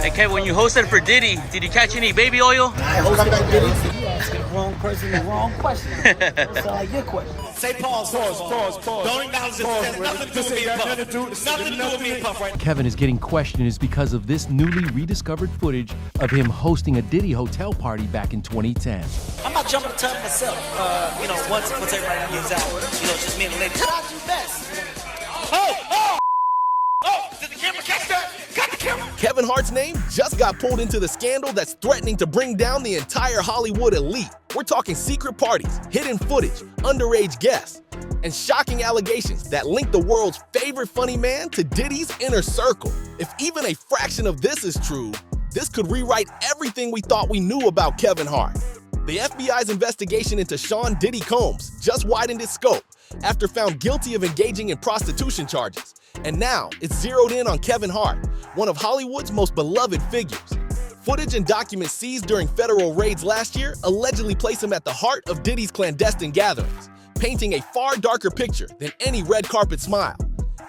Hey Kevin, when you hosted for Diddy, did you catch any baby oil? I hosted for Diddy, so you asking the wrong person the wrong question. That sound like your question. Say pause. Don't acknowledge this. It has nothing to do with me and Puff. Nothing to do with me and Puff, right? Kevin is getting questioned is because of this newly rediscovered footage of him hosting a Diddy hotel party back in 2010. I'm not jumping the tub myself. Once everybody gives out, just me and the lady. I'll do best. Did the camera catch that? Got the camera. Kevin Hart's name just got pulled into the scandal that's threatening to bring down the entire Hollywood elite. We're talking secret parties, hidden footage, underage guests, and shocking allegations that link the world's favorite funny man to Diddy's inner circle. If even a fraction of this is true, this could rewrite everything we thought we knew about Kevin Hart. The FBI's investigation into Sean Diddy Combs just widened its scope after found guilty of engaging in prostitution charges. And now it's zeroed in on Kevin Hart, one of Hollywood's most beloved figures. Footage and documents seized during federal raids last year allegedly place him at the heart of Diddy's clandestine gatherings, painting a far darker picture than any red carpet smile.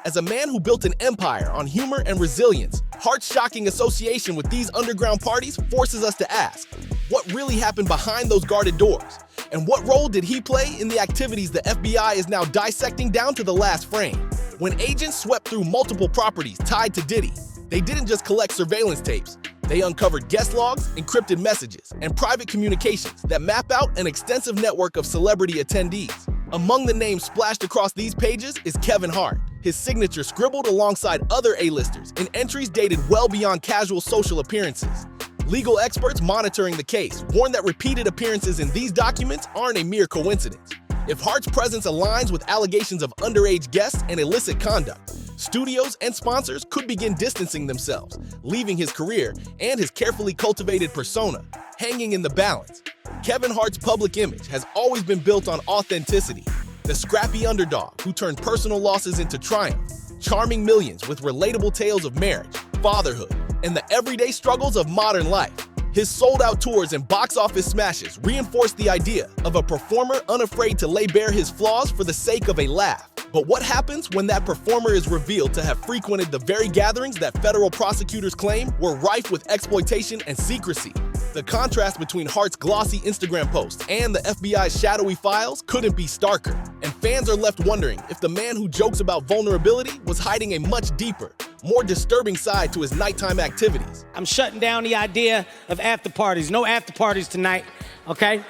As a man who built an empire on humor and resilience, Hart's shocking association with these underground parties forces us to ask, what really happened behind those guarded doors? And what role did he play in the activities the FBI is now dissecting down to the last frame? When agents swept through multiple properties tied to Diddy, they didn't just collect surveillance tapes. They uncovered guest logs, encrypted messages, and private communications that map out an extensive network of celebrity attendees. Among the names splashed across these pages is Kevin Hart, his signature scribbled alongside other A-listers in entries dated well beyond casual social appearances. Legal experts monitoring the case warn that repeated appearances in these documents aren't a mere coincidence. If Hart's presence aligns with allegations of underage guests and illicit conduct, studios and sponsors could begin distancing themselves, leaving his career and his carefully cultivated persona hanging in the balance. Kevin Hart's public image has always been built on authenticity, the scrappy underdog who turned personal losses into triumph, charming millions with relatable tales of marriage, fatherhood, and the everyday struggles of modern life. His sold-out tours and box office smashes reinforce the idea of a performer unafraid to lay bare his flaws for the sake of a laugh. But what happens when that performer is revealed to have frequented the very gatherings that federal prosecutors claim were rife with exploitation and secrecy? The contrast between Hart's glossy Instagram posts and the FBI's shadowy files couldn't be starker, and fans are left wondering if the man who jokes about vulnerability was hiding a much deeper, more disturbing side to his nighttime activities. I'm shutting down the idea of after parties. No after parties tonight, okay?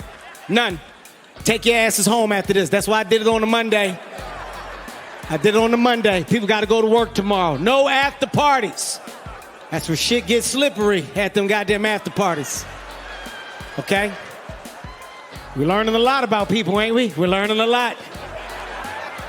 None. Take your asses home after this. That's why I did it on a Monday. People got to go to work tomorrow. No after parties. That's where shit gets slippery at them goddamn after parties. Okay? We're learning a lot about people, ain't we? We're learning a lot.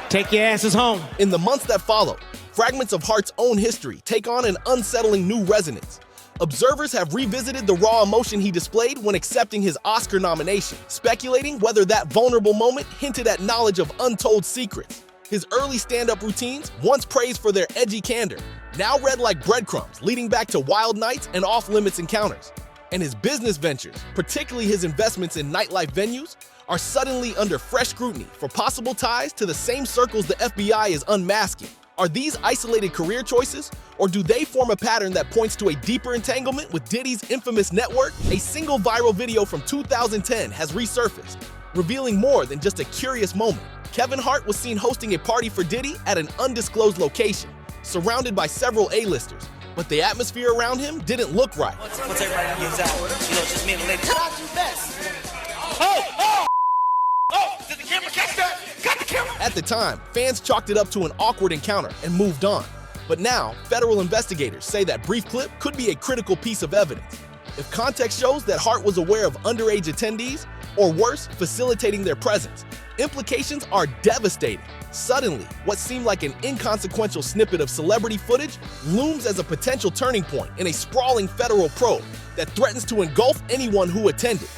Take your asses home. In the months that follow, fragments of Hart's own history take on an unsettling new resonance. Observers have revisited the raw emotion he displayed when accepting his Oscar nomination, speculating whether that vulnerable moment hinted at knowledge of untold secrets. His early stand-up routines, once praised for their edgy candor, now read like breadcrumbs, leading back to wild nights and off-limits encounters. And his business ventures, particularly his investments in nightlife venues, are suddenly under fresh scrutiny for possible ties to the same circles the FBI is unmasking. Are these isolated career choices, or do they form a pattern that points to a deeper entanglement with Diddy's infamous network? A single viral video from 2010 has resurfaced, revealing more than just a curious moment. Kevin Hart was seen hosting a party for Diddy at an undisclosed location, surrounded by several A-listers, but the atmosphere around him didn't look right. Once everybody gives out, just me and the lady. I'll do best. Did the camera catch that? Got the camera. At the time, fans chalked it up to an awkward encounter and moved on. But now, federal investigators say that brief clip could be a critical piece of evidence. If context shows that Hart was aware of underage attendees, or worse, facilitating their presence, implications are devastating. Suddenly, what seemed like an inconsequential snippet of celebrity footage looms as a potential turning point in a sprawling federal probe that threatens to engulf anyone who attended.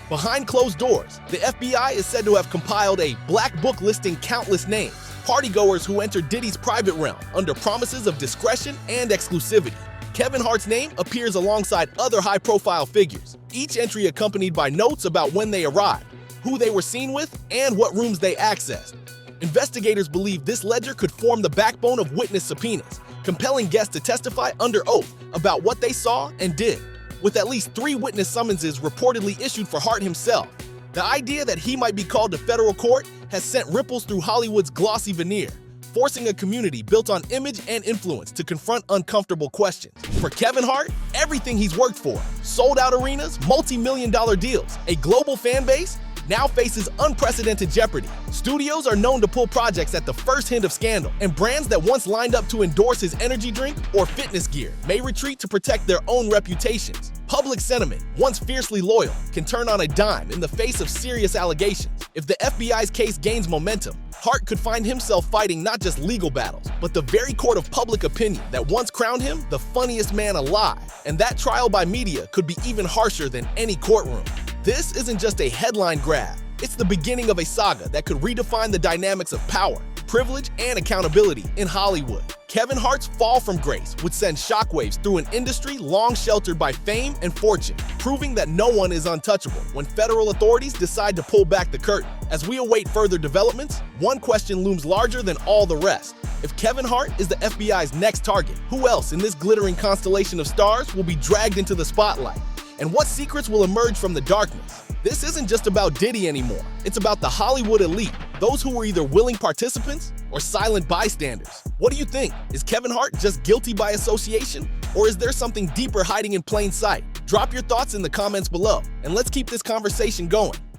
Behind closed doors, the FBI is said to have compiled a black book listing countless names, partygoers who entered Diddy's private realm under promises of discretion and exclusivity. Kevin Hart's name appears alongside other high-profile figures, each entry accompanied by notes about when they arrived, who they were seen with, and what rooms they accessed. Investigators believe this ledger could form the backbone of witness subpoenas, compelling guests to testify under oath about what they saw and did. With at least 3 witness summonses reportedly issued for Hart himself, the idea that he might be called to federal court has sent ripples through Hollywood's glossy veneer, forcing a community built on image and influence to confront uncomfortable questions. For Kevin Hart, everything he's worked for, sold-out arenas, multi-million-dollar deals, a global fan base, now faces unprecedented jeopardy. Studios are known to pull projects at the first hint of scandal, and brands that once lined up to endorse his energy drink or fitness gear may retreat to protect their own reputations. Public sentiment, once fiercely loyal, can turn on a dime in the face of serious allegations. If the FBI's case gains momentum, Hart could find himself fighting not just legal battles, but the very court of public opinion that once crowned him the funniest man alive. And that trial by media could be even harsher than any courtroom. This isn't just a headline grab. It's the beginning of a saga that could redefine the dynamics of power, privilege, and accountability in Hollywood. Kevin Hart's fall from grace would send shockwaves through an industry long sheltered by fame and fortune, proving that no one is untouchable when federal authorities decide to pull back the curtain. As we await further developments, one question looms larger than all the rest. If Kevin Hart is the FBI's next target, who else in this glittering constellation of stars will be dragged into the spotlight? And what secrets will emerge from the darkness? This isn't just about Diddy anymore. It's about the Hollywood elite, those who were either willing participants or silent bystanders. What do you think? Is Kevin Hart just guilty by association? Or is there something deeper hiding in plain sight? Drop your thoughts in the comments below, and let's keep this conversation going.